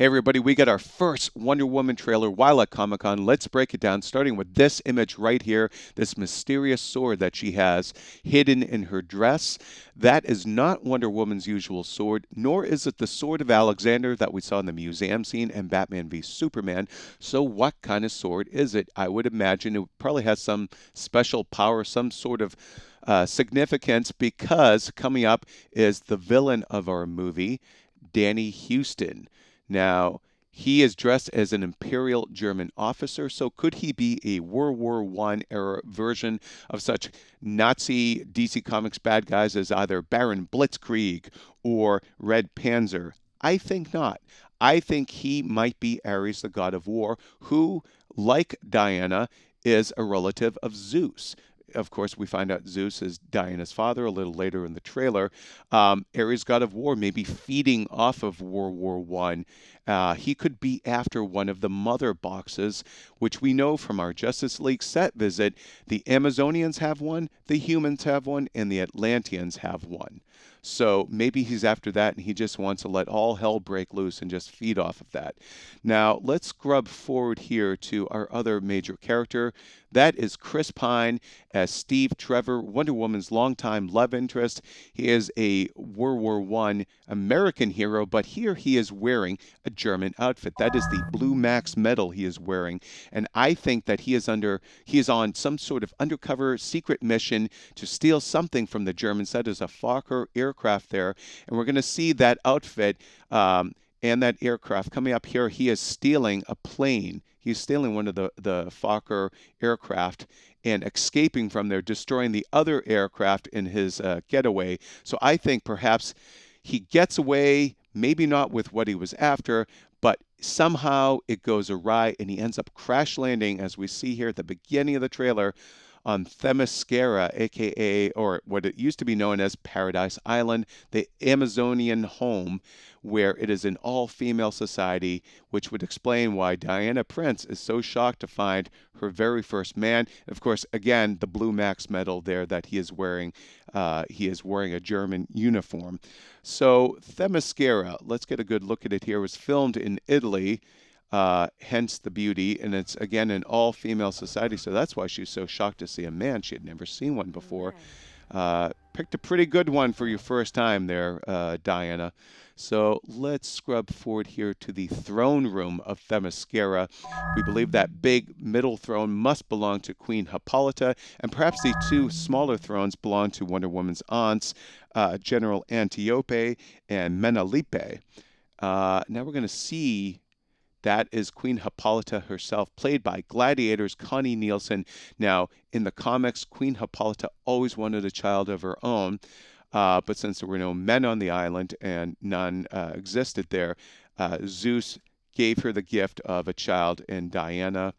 Hey everybody, we got our first Wonder Woman trailer while at Comic-Con. Let's break it down, starting with this image right here, this mysterious sword that she has hidden in her dress. That is not Wonder Woman's usual sword, nor is it the sword of Alexander that we saw in the museum scene in Batman v Superman. So what kind of sword is it? I would imagine it probably has some special power, some sort of significance, because coming up is the villain of our movie, Danny Houston. Now, he is dressed as an Imperial German officer, so could he be a World War I era version of such Nazi DC Comics bad guys as either Baron Blitzkrieg or Red Panzer? I think not. I think he might be Ares, the god of war, who, like Diana, is a relative of Zeus. Of course, we find out Zeus is Diana's father a little later in the trailer. Ares, god of war, may be feeding off of World War One. He could be after one of the mother boxes, which we know from our Justice League set visit. The Amazonians have one, the humans have one, and the Atlanteans have one. So maybe he's after that and he just wants to let all hell break loose and just feed off of that. Now, let's scrub forward here to our other major character. That is Chris Pine as Steve Trevor, Wonder Woman's longtime love interest. He is a World War I American hero, but here he is wearing a German outfit. That is the Blue Max medal he is wearing. And I think that he is on some sort of undercover secret mission to steal something from the Germans. That is a Fokker aircraft there. And we're going to see that outfit and that aircraft coming up here. He is stealing a plane. He's stealing one of the Fokker aircraft and escaping from there, destroying the other aircraft in his getaway. So I think perhaps he gets away, maybe not with what he was after, but somehow it goes awry and he ends up crash landing, as we see here at the beginning of the trailer, on Themyscira, aka, or what it used to be known as Paradise Island, the Amazonian home, where it is an all-female society, which would explain why Diana Prince is so shocked to find her very first man. And of course, again, the Blue Max medal there that he is wearing. He is wearing a German uniform. So Themyscira, let's get a good look at it here. It was filmed in Italy. Hence the beauty, and it's again an all-female society, so that's why she's so shocked to see a man. She had never seen one before. Picked a pretty good one for your first time there, Diana. So let's scrub forward here to the throne room of Themyscira. We believe that big middle throne must belong to Queen Hippolyta, and perhaps the two smaller thrones belong to Wonder Woman's aunts, General Antiope and Menalippe. Now we're going to see that is Queen Hippolyta herself, played by Gladiator's Connie Nielsen. Now, in the comics, Queen Hippolyta always wanted a child of her own, but since there were no men on the island and none existed there, Zeus gave her the gift of a child in Diana.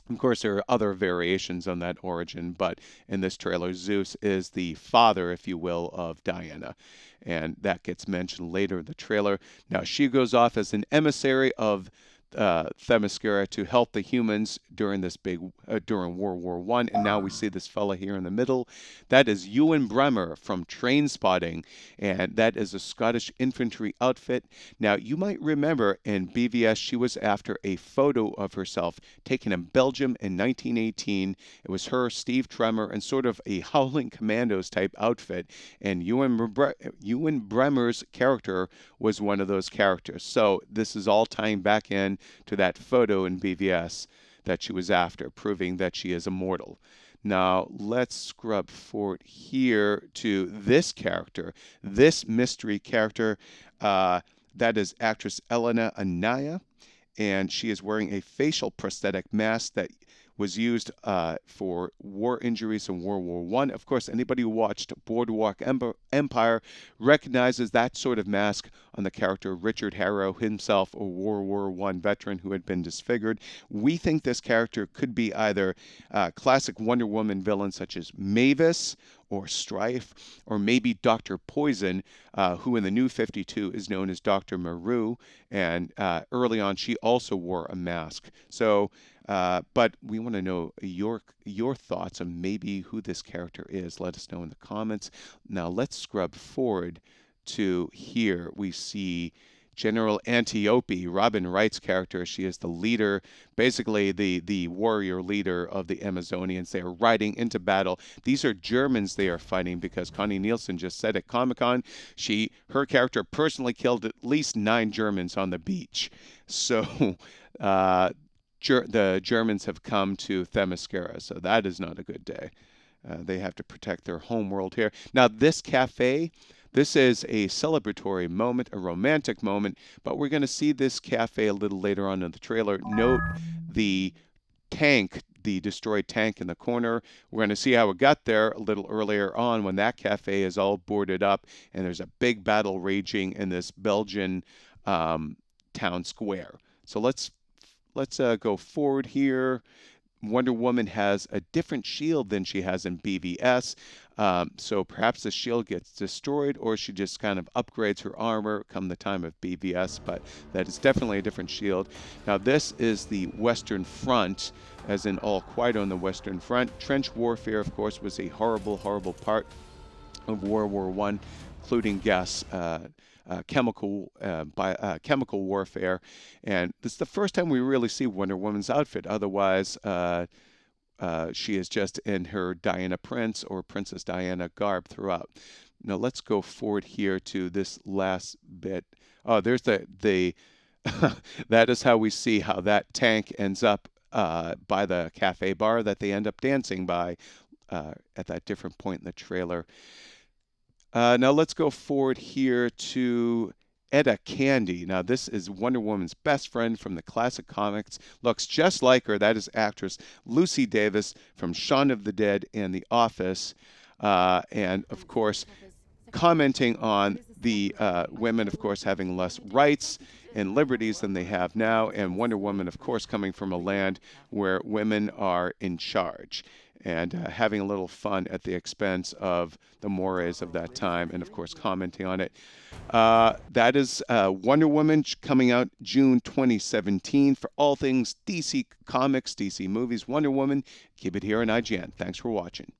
Of course, there are other variations on that origin, but in this trailer, Zeus is the father, if you will, of Diana. And that gets mentioned later in the trailer. Now, she goes off as an emissary of Themyscira to help the humans during during World War One, and now we see this fella here in the middle. That is Ewan Bremer from Trainspotting, and that is a Scottish infantry outfit. Now you might remember in BVS she was after a photo of herself taken in Belgium in 1918. It was her, Steve Tremor, and sort of a Howling Commandos type outfit, and Ewan Bremer's character was one of those characters. So this is all tying back in to that photo in BVS that she was after, proving that she is immortal. Now, let's scrub forward here to this character, this mystery character. That is actress Anaya, and she is wearing a facial prosthetic mask that was used for war injuries in World War One. Of course, anybody who watched Boardwalk Empire recognizes that sort of mask on the character Richard Harrow, himself a World War One veteran who had been disfigured. We think this character could be either classic Wonder Woman villains such as Mavis or Strife, or maybe Dr. Poison, who in the New 52 is known as Dr. Maru, and early on she also wore a mask. So, but we want to know your thoughts on maybe who this character is. Let us know in the comments. Now let's scrub forward to here. We see General Antiope, Robin Wright's character. She is the leader, basically the warrior leader of the Amazonians. They are riding into battle. These are Germans they are fighting because Connie Nielsen just said at Comic Con her character personally killed at least 9 Germans on the beach. So uh, the Germans have come to Themyscira, so that is not a good day. They have to protect their home world here. Now, this cafe, this is a celebratory moment, a romantic moment, but we're going to see this cafe a little later on in the trailer. Note the tank, the destroyed tank in the corner. We're going to see how it got there a little earlier on when that cafe is all boarded up and there's a big battle raging in this Belgian town square. So let's go forward here. Wonder Woman has a different shield than she has in BVS. So perhaps the shield gets destroyed or she just kind of upgrades her armor come the time of BVS, but that is definitely a different shield. Now this is the Western Front, as in All Quiet on the Western Front. Trench warfare, of course, was a horrible, horrible part of World War I, including chemical warfare, and this is the first time we really see Wonder Woman's outfit. Otherwise, she is just in her Diana Prince or Princess Diana garb throughout. Now let's go forward here to this last bit. Oh, there's the that is how we see how that tank ends up by the cafe bar that they end up dancing by at that different point in the trailer. Now let's go forward here to Etta Candy. Now this is Wonder Woman's best friend from the classic comics. Looks just like her. That is actress Lucy Davis from Shaun of the Dead and The Office. And of course, commenting on the women, of course, having less rights and liberties than they have now. And Wonder Woman, of course, coming from a land where women are in charge. And having a little fun at the expense of the mores of that time, and of course commenting on it. That is Wonder Woman coming out June 2017. For all things DC Comics, DC movies, Wonder Woman, keep it here on IGN. Thanks for watching.